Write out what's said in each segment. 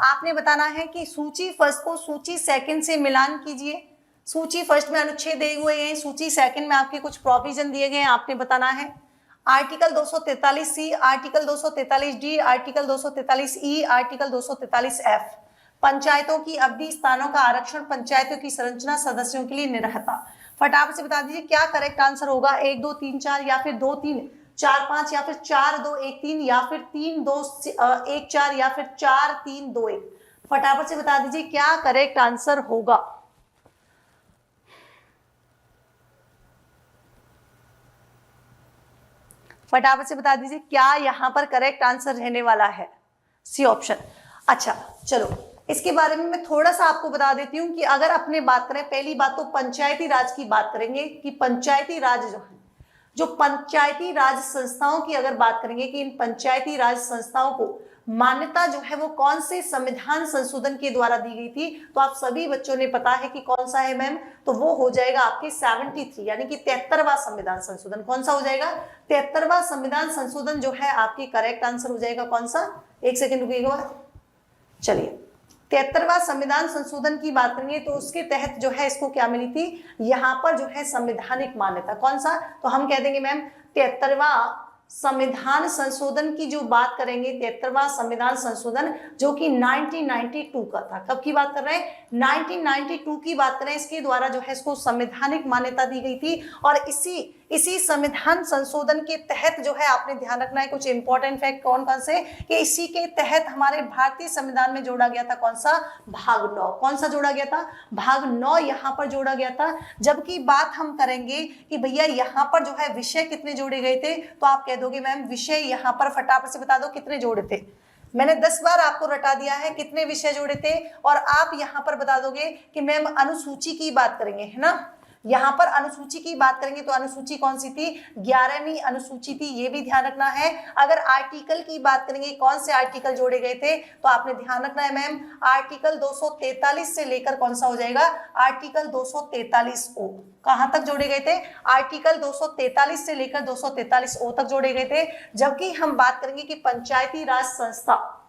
आपने बताना है कि सूची फर्स्ट को सूची सेकंड से मिलान कीजिए। सूची फर्स्ट में अनुच्छेद दिए हुए हैं, सूची सेकंड में आपके कुछ प्रोविजन दिए गए हैं, आपने बताना है article 243C, article 243D, article 243E, article 243F। पंचायतों की अवधि, स्थानों का आरक्षण, पंचायतों की संरचना, सदस्यों के लिए निरहता। फटाफट से बता दीजिए क्या करेक्ट आंसर होगा। 1 2 3 4 या फिर 2 3 4 5 या फिर 4 2 1 3 या फिर 3 2 1 4 या फिर 4 3 2 1। फटाफट से बता दीजिए क्या करेक्ट आंसर होगा। फटाफट से बता दीजिए क्या यहां पर करेक्ट आंसर रहने वाला है। C option. अच्छा चलो इसके बारे में मैं थोड़ा सा आपको बता देती हूँ कि अगर अपने बात करें, पहली बात तो पंचायती राज की बात करेंगे कि पंचायती राज जो पंचायती राज संस्थाओं की अगर बात करेंगे कि इन पंचायती राज संस्थाओं को मान्यता जो है वो कौन से संविधान संशोधन के द्वारा दी गई थी, तो आप सभी बच्चों ने पता है कि कौन सा है मैम, तो वो हो जाएगा आपके 73 यानी कि 73वां संविधान संशोधन। कौन सा हो जाएगा? 73वां संविधान संशोधन जो है आपकी करेक्ट आंसर हो जाएगा। कौन सा? एक सेकेंड रुकिएगा। चलिए 73वां संविधान संशोधन की बात करेंगे तो उसके तहत जो है इसको क्या मिली थी, यहाँ पर जो है संवैधानिक मान्यता। कौन सा? तो हम कह देंगे मैम 73वां संविधान संशोधन की जो बात करेंगे, 73वां संविधान संशोधन जो कि 1992 का था। कब की बात कर रहे हैं? 1992 की बात करें। इसके द्वारा जो है इसको संवैधानिक मान्यता दी गई थी और इसी संविधान संशोधन के तहत जो है आपने ध्यान रखना है कुछ इंपॉर्टेंट फैक्ट कौन कौन से, कि इसी के तहत हमारे भारतीय संविधान में जोड़ा गया था कौन सा? भाग 9। कौन सा जोड़ा गया था? भाग 9 यहाँ पर जोड़ा गया था। जबकि बात हम करेंगे कि भैया यहाँ पर जो है विषय कितने जोड़े गए थे, तो आप कह दोगे मैम विषय यहाँ पर फटाफट से बता दो कितने जोड़े थे। मैंने 10 बार आपको रटा दिया है कितने विषय जोड़े थे, और आप यहाँ पर बता दोगे कि मैम अनुसूची की बात करेंगे, है ना। यहाँ पर अनुसूची की बात करेंगे तो अनुसूची कौन सी थी? 11वीं अनुसूची थी, ये भी ध्यान रखना है। अगर आर्टिकल की बात करेंगे कौन से आर्टिकल जोड़े गए थे, तो आपने ध्यान रखना है मैम आर्टिकल 243 से लेकर कौन सा हो जाएगा? Article 243O। कहां तक जोड़े गए थे? आर्टिकल 243 से लेकर 243O तक जोड़े गए थे। जबकि हम बात करेंगे कि पंचायती राज संस्था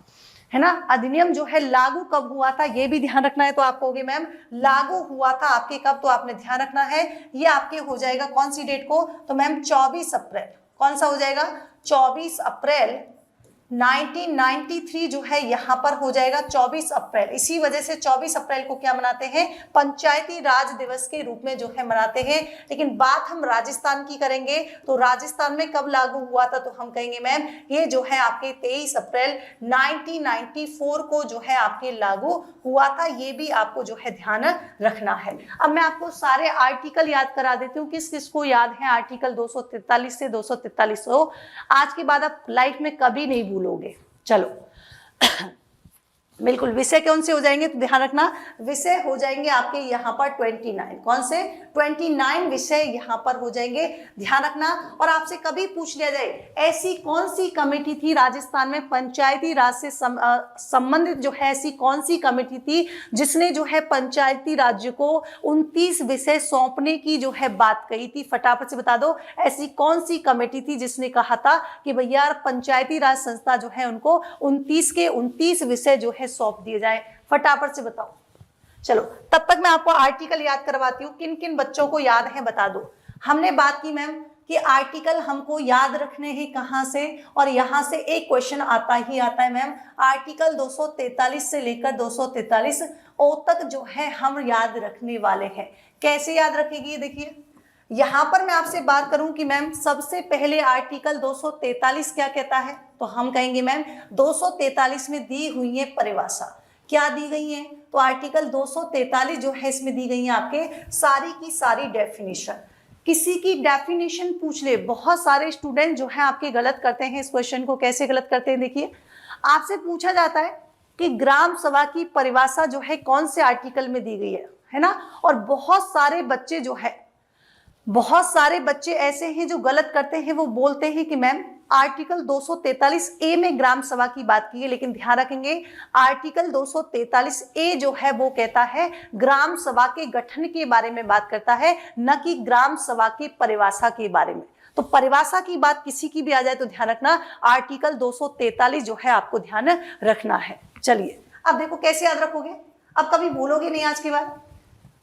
है ना, अधिनियम जो है लागू कब हुआ था ये भी ध्यान रखना है। तो आप कहोगे मैम लागू हुआ था आपके कब, तो आपने ध्यान रखना है ये आपके हो जाएगा कौन सी डेट को, तो मैम 24 अप्रैल। कौन सा हो जाएगा? 24 अप्रैल 1993 जो है यहाँ पर हो जाएगा 24 अप्रैल। इसी वजह से 24 अप्रैल को क्या मनाते हैं? पंचायती राज दिवस के रूप में जो है मनाते हैं। लेकिन बात हम राजस्थान की करेंगे तो राजस्थान में कब लागू हुआ था, तो हम कहेंगे मैम ये जो है आपके 23 अप्रैल 1994 को जो है आपके लागू हुआ था। ये भी आपको जो है ध्यान रखना है। अब मैं आपको सारे आर्टिकल याद करा देती हूँ, किस किस को याद है आर्टिकल 243 से 243। आज के बाद आप लाइफ में कभी नहीं भूलोगे। चलो बिल्कुल विषय कौन से हो जाएंगे, तो ध्यान रखना विषय हो जाएंगे आपके यहाँ पर 29। कौन से? 29 विषय यहाँ पर हो जाएंगे, ध्यान रखना। और आपसे कभी पूछ लिया जाए ऐसी कौन सी कमेटी थी राजस्थान में पंचायती राज से संबंधित, जो है ऐसी कौन सी कमेटी थी जिसने जो है पंचायती राज्य को 29 विषय सौंपने की जो है बात कही थी। फटाफट से बता दो ऐसी कौन सी कमेटी थी जिसने कहा था कि भैया पंचायती राज संस्था जो है उनको 29 के 29 विषय जो है सौंप दिए जाए। फटाफट से बताओ। चलो तब तक मैं आपको आर्टिकल याद करवाती हूँ। किन किन बच्चों को याद है बता दो। हमने बात की मैम कि आर्टिकल हमको याद रखने हैं कहां से, और यहां से एक क्वेश्चन आता ही आता है मैम आर्टिकल 243 से लेकर 243O तक जो है हम याद रखने वाले हैं। कैसे याद रखेगी? देखिए यहां पर मैं आपसे बात करूं कि मैम सबसे पहले आर्टिकल 243 क्या कहता है, तो हम कहेंगे मैम 243 में दी हुई है परिभाषा। क्या दी गई है? तो आर्टिकल 243 जो है इसमें दी गई है आपके सारी की सारी डेफिनेशन। किसी की डेफिनेशन पूछ ले, बहुत सारे स्टूडेंट जो है आपके गलत करते हैं इस क्वेश्चन को। कैसे गलत करते हैं? देखिए आपसे पूछा जाता है कि ग्राम सभा की परिभाषा जो है कौन से आर्टिकल में दी गई है ना। और बहुत सारे बच्चे ऐसे हैं जो गलत करते हैं, वो बोलते हैं कि मैम आर्टिकल 243A में ग्राम सभा की बात की है। लेकिन ध्यान रखेंगे आर्टिकल 243A जो है वो कहता है ग्राम सभा के गठन के बारे में बात करता है, न कि ग्राम सभा की परिभाषा के बारे में। तो परिभाषा की बात किसी की भी आ जाए तो ध्यान रखना आर्टिकल 243 जो है आपको ध्यान रखना है। चलिए अब देखो कैसे याद रखोगे, अब कभी भूलोगे नहीं आज के बाद।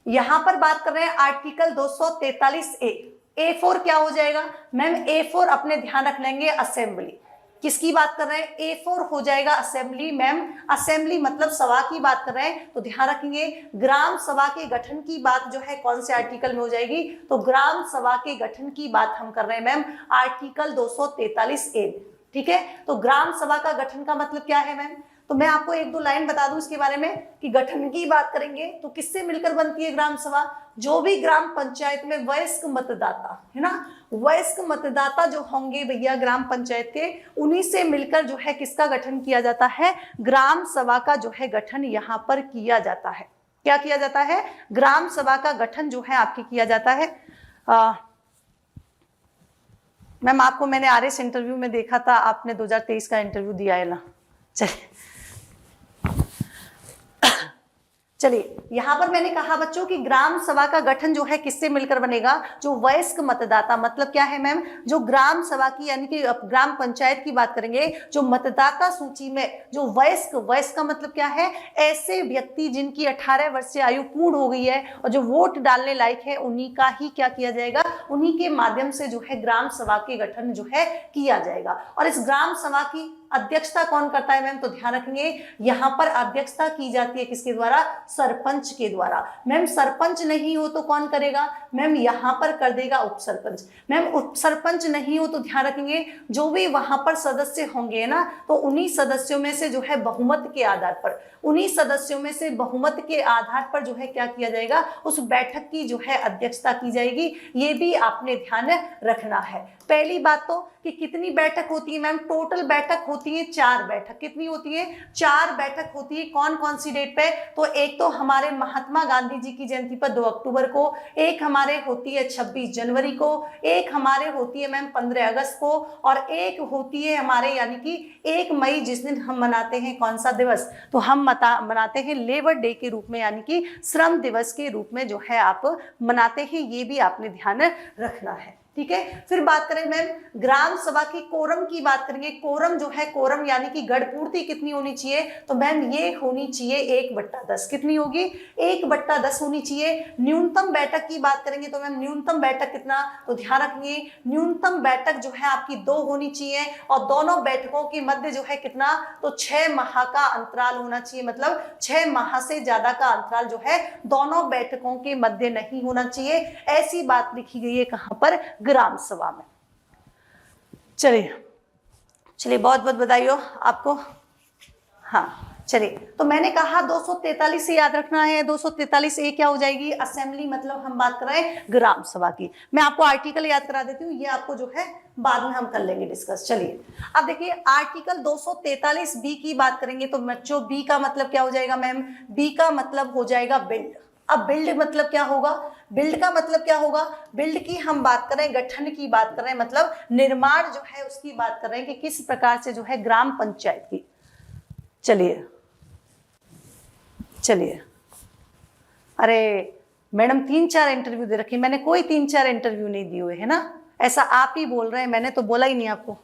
यहां पर बात कर रहे हैं आर्टिकल 243A। A4 क्या हो जाएगा मैम, A4 अपने ध्यान रख लेंगे असेंबली। किसकी बात कर रहे हैं, A4 हो जाएगा असेंबली। मैम असेंबली मतलब सभा की बात कर रहे हैं, तो ध्यान रखेंगे ग्राम सभा के गठन की बात जो है कौन से आर्टिकल में हो जाएगी, तो ग्राम सभा के गठन की बात हम कर रहे हैं मैम आर्टिकल 243A। ठीक है, तो ग्राम सभा का गठन का मतलब क्या है मैम, तो मैं आपको एक दो लाइन बता दूं इसके बारे में कि गठन की बात करेंगे तो किससे मिलकर बनती है ग्राम सभा, जो भी ग्राम पंचायत में वयस्क मतदाता है ना, वयस्क मतदाता जो होंगे भैया ग्राम पंचायत के, उन्हीं से मिलकर जो है किसका गठन किया जाता है, ग्राम सभा का जो है गठन यहाँ पर किया जाता है। क्या किया जाता है, ग्राम सभा का गठन जो है आपके किया जाता है। मैम आपको मैंने आरएस इंटरव्यू में देखा था, आपने 2023 का इंटरव्यू दिया है ना। चलिए यहां पर मैंने कहा बच्चों कि ग्राम सभा का गठन जो है किससे मिलकर बनेगा, जो वयस्क मतदाता, मतलब क्या है मैम, जो ग्राम सभा की यानी कि ग्राम पंचायत की बात करेंगे, जो मतदाता सूची में जो वयस्क, वयस्क का मतलब क्या है, ऐसे व्यक्ति जिनकी 18 वर्ष से आयु पूर्ण हो गई है और जो वोट डालने लायक है, उन्हीं का ही क्या किया जाएगा, उन्हीं के माध्यम से जो है ग्राम सभा के गठन जो है किया जाएगा। और इस ग्राम सभा की अध्यक्षता कौन करता है मैम, तो ध्यान रखेंगे यहां पर अध्यक्षता की जाती है किसके द्वारा, सरपंच के द्वारा। मैम सरपंच नहीं हो तो कौन करेगा, मैम यहां पर कर देगा उप सरपंच। मैम उप सरपंच नहीं हो तो ध्यान रखेंगे जो भी वहां पर सदस्य होंगे ना, तो उन्हीं सदस्यों में से जो है बहुमत के आधार पर, उन्हीं सदस्यों में से बहुमत के आधार पर जो है क्या किया जाएगा, उस बैठक की जो है अध्यक्षता की जाएगी। ये भी आपने ध्यान रखना है। पहली बात तो कि कितनी बैठक होती है मैम, टोटल बैठक होती है 4 बैठक। कितनी होती है, 4 बैठक होती है। कौन कौन सी डेट पे, तो एक तो हमारे महात्मा गांधी जी की जयंती पर 2 अक्टूबर को, एक हमारे होती है 26 जनवरी को, एक हमारे होती है मैम 15 अगस्त को, और एक होती है हमारे यानी कि 1 मई, जिस दिन हम मनाते हैं कौन सा दिवस, तो हम मनाते हैं लेबर डे के रूप में, यानी कि श्रम दिवस के रूप में जो है आप मनाते हैं। ये भी आपने ध्यान रखना है। ठीक है, फिर बात करें मैम ग्राम सभा की कोरम की बात करेंगे। कोरम जो है, कोरम यानी कि गढ़पूर्ति कितनी होनी चाहिए, तो मैम ये होनी चाहिए 1/10। कितनी होगी, 1/10 होनी चाहिए। न्यूनतम बैठक की बात करेंगे तो मैम न्यूनतम बैठक कितना, तो ध्यान रखिए न्यूनतम बैठक जो है आपकी 2 होनी चाहिए, और दोनों बैठकों के मध्य जो है कितना, तो 6 माह का अंतराल होना चाहिए। मतलब 6 माह से ज्यादा का अंतराल जो है दोनों बैठकों के मध्य नहीं होना चाहिए। ऐसी बात लिखी गई है कहां पर, ग्राम सभा में। चलिए बहुत बहुत बधाई हो आपको। हाँ चलिए, तो मैंने कहा 243 से याद रखना है। 243A क्या हो जाएगी, असेंबली, मतलब हम बात कर रहे हैं ग्राम सभा की। मैं आपको आर्टिकल याद करा देती हूँ, ये आपको जो है बाद में हम कर लेंगे डिस्कस। चलिए अब देखिए आर्टिकल 243B की बात करेंगे, तो बच्चों बी का मतलब क्या हो जाएगा मैम, बी का मतलब हो जाएगा बिल्ड। अब बिल्ड मतलब क्या होगा, बिल्ड का मतलब क्या होगा, बिल्ड की हम बात कर रहे हैं, गठन की बात कर रहे हैं, मतलब निर्माण जो है उसकी बात कर रहे हैं कि किस प्रकार से जो है ग्राम पंचायत की। चलिए अरे मैडम 3-4 इंटरव्यू दे रखी, मैंने कोई 3-4 इंटरव्यू नहीं दिए हुए है ना, ऐसा आप ही बोल रहे हैं, मैंने तो बोला ही नहीं आपको।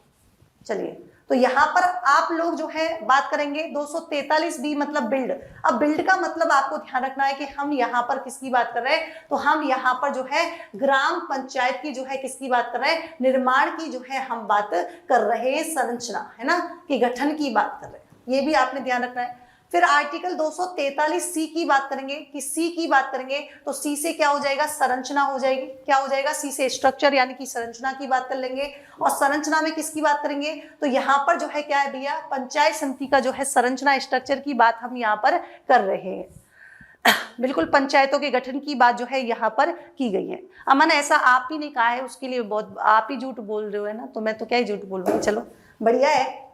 चलिए तो यहाँ पर आप लोग जो है बात करेंगे 243B मतलब बिल्ड। अब बिल्ड का मतलब आपको ध्यान रखना है कि हम यहाँ पर किसकी बात कर रहे हैं, तो हम यहाँ पर जो है ग्राम पंचायत की जो है किसकी बात कर रहे हैं, निर्माण की जो है हम बात कर रहे हैं, संरचना है ना, कि गठन की बात कर रहे हैं, ये भी आपने ध्यान रखना है। फिर आर्टिकल 243C की बात करेंगे कि सी की बात करेंगे, तो सी से क्या हो जाएगा, संरचना हो जाएगी। क्या हो जाएगा, सी से स्ट्रक्चर यानी कि संरचना की बात कर लेंगे। और संरचना में किसकी बात करेंगे, तो यहाँ पर जो है क्या है भैया, पंचायत समिति का जो है संरचना स्ट्रक्चर की बात हम यहाँ पर कर रहे हैं। बिल्कुल पंचायतों के गठन की बात जो है यहाँ पर की गई है। अमन ऐसा आप ही ने कहा है, उसके लिए बहुत आप ही झूठ बोल रहे हो है ना, तो मैं तो क्या ही झूठ बोल रही हूँ। चलो बढ़िया है।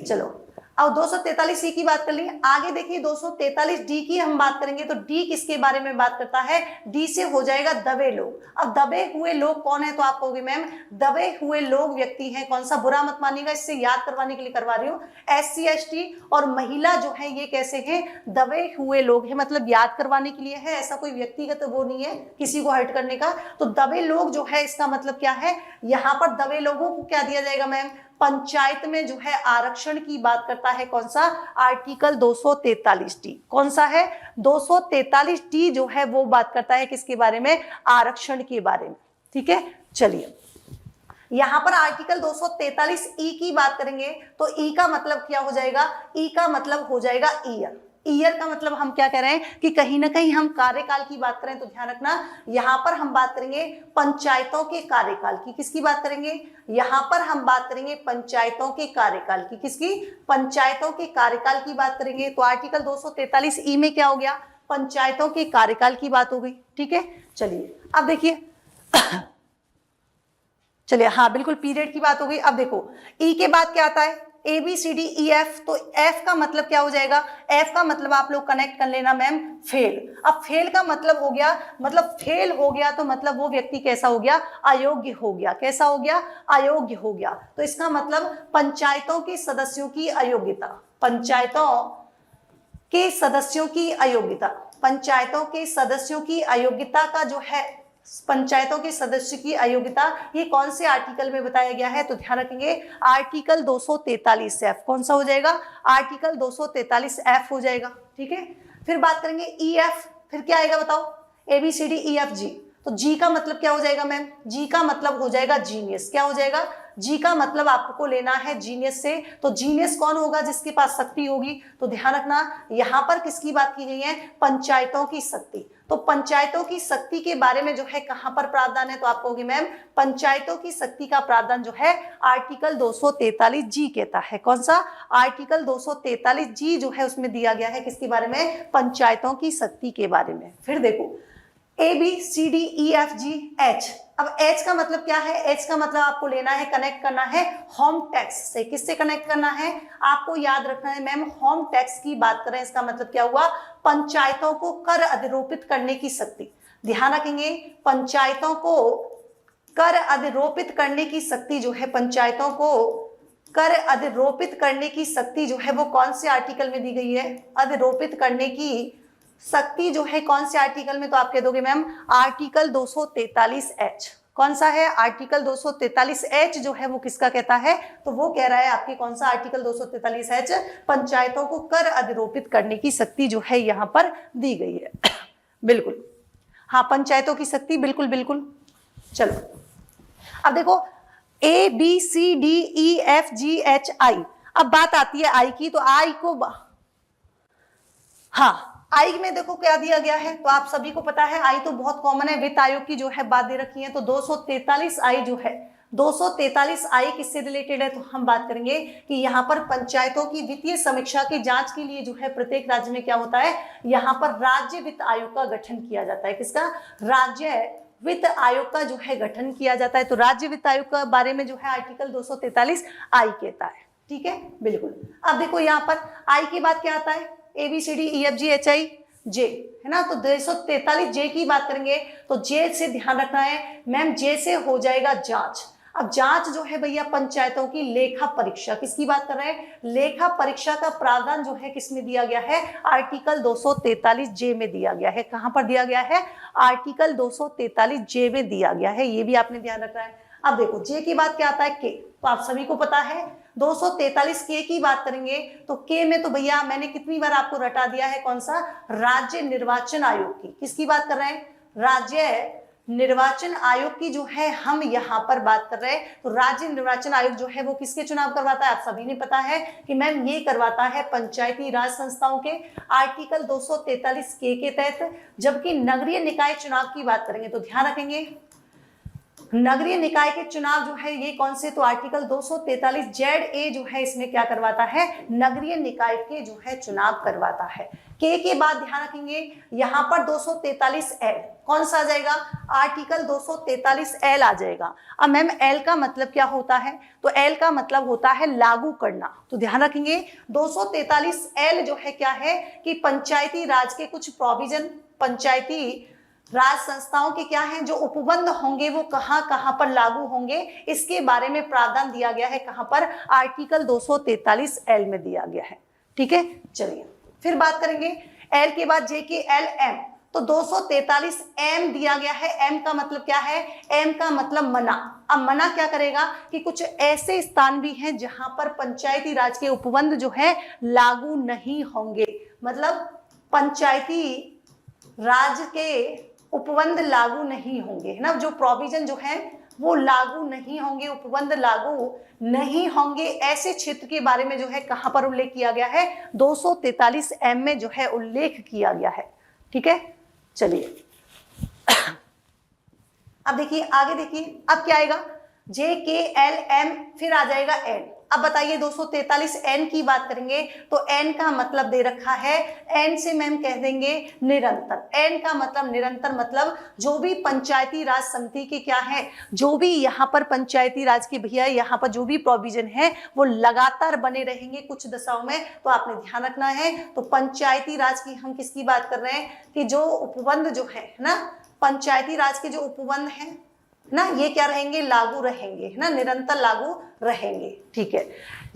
चलो अब 243C की बात कर ली। आगे देखिए 243D की हम बात करेंगे, तो डी किसके बारे में बात करता है, डी से हो जाएगा दबे लोग। अब दबे हुए लोग कौन है, तो आप कहोगे मैम दबे हुए लोग व्यक्ति हैं कौन सा, बुरा मत मानिएगा, इससे याद करवाने के लिए करवा रही हूँ। SC ST और महिला जो है ये कैसे हैं, दबे हुए लोग हैं, मतलब याद करवाने के लिए है, ऐसा कोई व्यक्तिगत वो नहीं है किसी को हर्ट करने का। तो दबे लोग जो है इसका मतलब क्या है, यहाँ पर दबे लोगों को क्या दिया जाएगा मैम, पंचायत में जो है आरक्षण की बात करता है कौन सा, आर्टिकल 243D। कौन सा है, 243D जो है वो बात करता है किसके बारे में, आरक्षण के बारे में। ठीक है, चलिए यहां पर आर्टिकल 243E की बात करेंगे तो ई का मतलब क्या हो जाएगा, ई का मतलब हो जाएगा ईयर। ईयर का मतलब हम क्या कह रहे हैं कि कहीं ना कहीं हम कार्यकाल की बात करें तो ध्यान रखना, यहां पर हम बात करेंगे पंचायतों के कार्यकाल की। किसकी बात करेंगे, यहां पर हम बात करेंगे पंचायतों के कार्यकाल की। किसकी, पंचायतों के कार्यकाल की बात करेंगे। तो आर्टिकल 243E में क्या हो गया, पंचायतों के कार्यकाल की बात हो गई। ठीक है, चलिए अब देखिए चलिए हाँ बिल्कुल पीरियड की बात हो गई। अब देखो ई के बाद क्या आता है, A B C D E F. तो एफ का मतलब क्या हो जाएगा, एफ का मतलब आप लोग कनेक्ट कर लेना मैम, फेल। अब फेल का मतलब हो गया, मतलब फेल हो गया तो मतलब वो व्यक्ति कैसा हो गया, अयोग्य हो गया। कैसा हो गया, अयोग्य हो गया। तो इसका मतलब पंचायतों के सदस्यों की अयोग्यता, पंचायतों के सदस्यों की अयोग्यता, पंचायतों के सदस्यों की अयोग्यता का जो है, पंचायतों के सदस्य की अयोग्यता, ये कौन से आर्टिकल में बताया गया है, तो ध्यान रखेंगे आर्टिकल 243F। कौन सा हो जाएगा, आर्टिकल 243F हो जाएगा। ठीक है, फिर बात करेंगे EF, फिर क्या आएगा बताओ, ABCDEFG। तो जी का मतलब क्या हो जाएगा मैम, जी का मतलब हो जाएगा जीनियस। क्या हो जाएगा, जी का मतलब आपको लेना है जीनियस से। तो जीनियस कौन होगा, जिसके पास शक्ति होगी। तो ध्यान रखना यहां पर किसकी बात की गई है, पंचायतों की शक्ति। तो पंचायतों की शक्ति के बारे में जो है कहां पर प्रावधान है, तो आप कहोगे मैम पंचायतों की शक्ति का प्रावधान जो है आर्टिकल 243G कहता है। कौन सा, आर्टिकल 243G जो है उसमें दिया गया है किसके बारे में, पंचायतों की शक्ति के बारे में। फिर देखो ABCDEFG H। अब H का मतलब क्या है, H का मतलब आपको लेना है, कनेक्ट करना है होम टैक्स से। किससे कनेक्ट करना है, आपको याद रखना है मैम, होम टैक्स की बात करें इसका मतलब क्या हुआ, पंचायतों को कर अधिरोपित करने की शक्ति। ध्यान रखेंगे पंचायतों को कर अधिरोपित करने की शक्ति जो है, पंचायतों को कर अधिरोपित करने की शक्ति जो है वो कौन से आर्टिकल में दी गई है, अधिरोपित करने की शक्ति जो है कौन से आर्टिकल में, तो आप कह दोगे मैम आर्टिकल 243H। कौन सा है, आर्टिकल 243H जो है वो किसका कहता है, तो वो कह रहा है आपके कौन सा, आर्टिकल 243H, पंचायतों को कर अधिरोपित करने की शक्ति जो है यहां पर दी गई है। बिल्कुल हाँ, पंचायतों की शक्ति, बिल्कुल बिल्कुल। चलो अब देखो ABCDEFGHI। अब बात आती है आई की, तो आई को हाँ आई में देखो क्या दिया गया है, तो आप सभी को पता है आई तो बहुत कॉमन है, वित्त आयोग की जो है बात दे रखी है। तो 243 आई जो है, 243 आई किससे रिलेटेड है, तो हम बात करेंगे कि यहाँ पर पंचायतों की वित्तीय समीक्षा की जांच के लिए जो है प्रत्येक राज्य में क्या होता है, यहाँ पर राज्य वित्त आयोग का गठन किया जाता है। किसका, राज्य वित्त आयोग का जो है गठन किया जाता है। तो राज्य वित्त आयोग के बारे में जो है आर्टिकल 243 आई कहता है। ठीक है, बिल्कुल। अब देखो यहाँ पर आई के बाद क्या आता है, ABCDEFGHI जे, है ना। तो 243 जे की बात करेंगे तो जे से ध्यान रखना है मैम, जे से हो जाएगा जांच। अब जांच जो है भैया पंचायतों की लेखा परीक्षा, किसकी बात कर रहे हैं, लेखा परीक्षा का प्रावधान जो है किसमें दिया गया है, आर्टिकल 243 जे में दिया गया है। कहां पर दिया गया है, आर्टिकल 243 जे में दिया गया है, ये भी आपने ध्यान रखना है। अब देखो जे की बात क्या आता है, के। तो आप सभी को पता है 243 के की बात करेंगे तो के में तो भैया मैंने कितनी बार आपको रटा दिया है, कौन सा, राज्य निर्वाचन आयोग की। किसकी बात कर रहे हैं, राज्य निर्वाचन आयोग की जो है हम यहाँ पर बात कर रहे हैं। तो राज्य निर्वाचन आयोग जो है वो किसके चुनाव करवाता है, आप सभी ने पता है कि मैम ये करवाता है पंचायती राज संस्थाओं के, आर्टिकल 243 के तहत। जबकि नगरीय निकाय चुनाव की बात करेंगे तो ध्यान रखेंगे नगरीय निकाय के चुनाव जो है ये कौन से, तो आर्टिकल 243 ZA जो है इसमें क्या करवाता है, नगरीय निकाय के जो है चुनाव करवाता है। के बाद ध्यान रखेंगे यहाँ पर 243L कौन सा आ जाएगा, आर्टिकल 243L आ जाएगा। अब मैम एल का मतलब क्या होता है, तो एल का मतलब होता है लागू करना। तो ध्यान रखेंगे 243L जो है क्या है कि पंचायती राज के कुछ प्रोविजन, पंचायती राज संस्थाओं के क्या हैं जो उपबंध होंगे वो कहां कहां पर लागू होंगे, इसके बारे में प्रावधान दिया गया है। कहां पर, आर्टिकल 243L में दिया गया है। ठीक है, चलिए फिर बात करेंगे एल के बाद जे के एल एम। तो 243 एम दिया गया है। एम का मतलब क्या है? एम का मतलब मना। अब मना क्या करेगा कि कुछ ऐसे स्थान भी हैं जहां पर पंचायती राज के उपबंध जो है लागू नहीं होंगे, मतलब पंचायती राज के उपबंध लागू नहीं होंगे, है ना, जो प्रोविजन जो है वो लागू नहीं होंगे, उपबंध लागू नहीं होंगे, ऐसे क्षेत्र के बारे में जो है कहां पर उल्लेख किया गया है? 243 एम में जो है उल्लेख किया गया है। ठीक है, चलिए अब देखिए आगे, देखिए अब क्या आएगा? जे के एल एम, फिर आ जाएगा एन। अब बताइए 243 एन की बात करेंगे तो एन का मतलब दे रखा है, एन से मैम कह देंगे निरंतर। एन का मतलब निरंतर, मतलब जो भी पंचायती राज समिति के क्या है, जो भी यहाँ पर पंचायती राज के भैया यहाँ पर जो भी प्रोविजन है वो लगातार बने रहेंगे कुछ दशाओं में, तो आपने ध्यान रखना है। तो पंचायती राज की हम किसकी बात कर रहे हैं कि जो उपबंध जो है ना, पंचायती राज के जो उपबंध हैं ना, ये क्या रहेंगे? लागू रहेंगे, है ना, निरंतर लागू रहेंगे। ठीक है,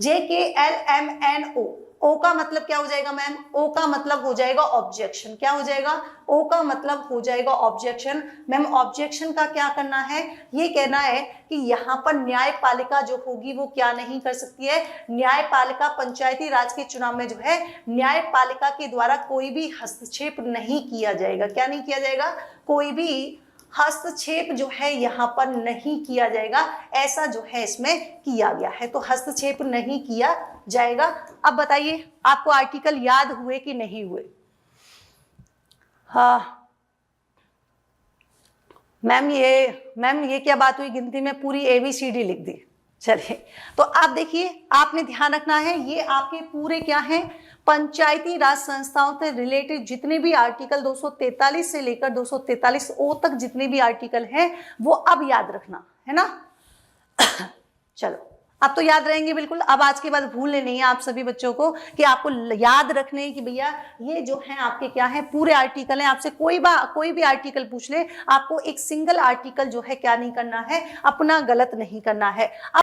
जे के एल एम एन ओ, ओ का मतलब क्या हो जाएगा मैम? ओ का मतलब हो जाएगा ऑब्जेक्शन। क्या हो जाएगा? ओ का मतलब हो जाएगा ऑब्जेक्शन। मैम ऑब्जेक्शन का क्या करना है? ये कहना है कि यहाँ पर न्यायपालिका जो होगी वो क्या नहीं कर सकती है? न्यायपालिका पंचायती राज के चुनाव में जो है न्यायपालिका के द्वारा कोई भी हस्तक्षेप नहीं किया जाएगा। क्या नहीं किया जाएगा? कोई भी हस्तक्षेप जो है यहाँ पर नहीं किया जाएगा, ऐसा जो है इसमें किया गया है, तो हस्तक्षेप नहीं किया जाएगा। अब बताइए आपको आर्टिकल याद हुए कि नहीं हुए? हाँ मैम ये क्या बात हुई? गिनती में पूरी ABCD लिख दी। चलिए तो आप देखिए, आपने ध्यान रखना है, ये आपके पूरे क्या हैं? पंचायती राज संस्थाओं से रिलेटेड जितने भी आर्टिकल 243 से लेकर 243 ओ तक जितने भी आर्टिकल हैं वो अब याद रखना है ना। चलो अब तो याद रहेंगे बिल्कुल। अब आज के बाद भूलने नहीं है आप सभी बच्चों को कि आपको याद रखने हैं कि भैया ये जो है आपके क्या है, पूरे आर्टिकल हैं। आपसे कोई भी आर्टिकल पूछ ले, आपको एक सिंगल आर्टिकल जो है क्या नहीं करना है, अपना गलत नहीं करना है।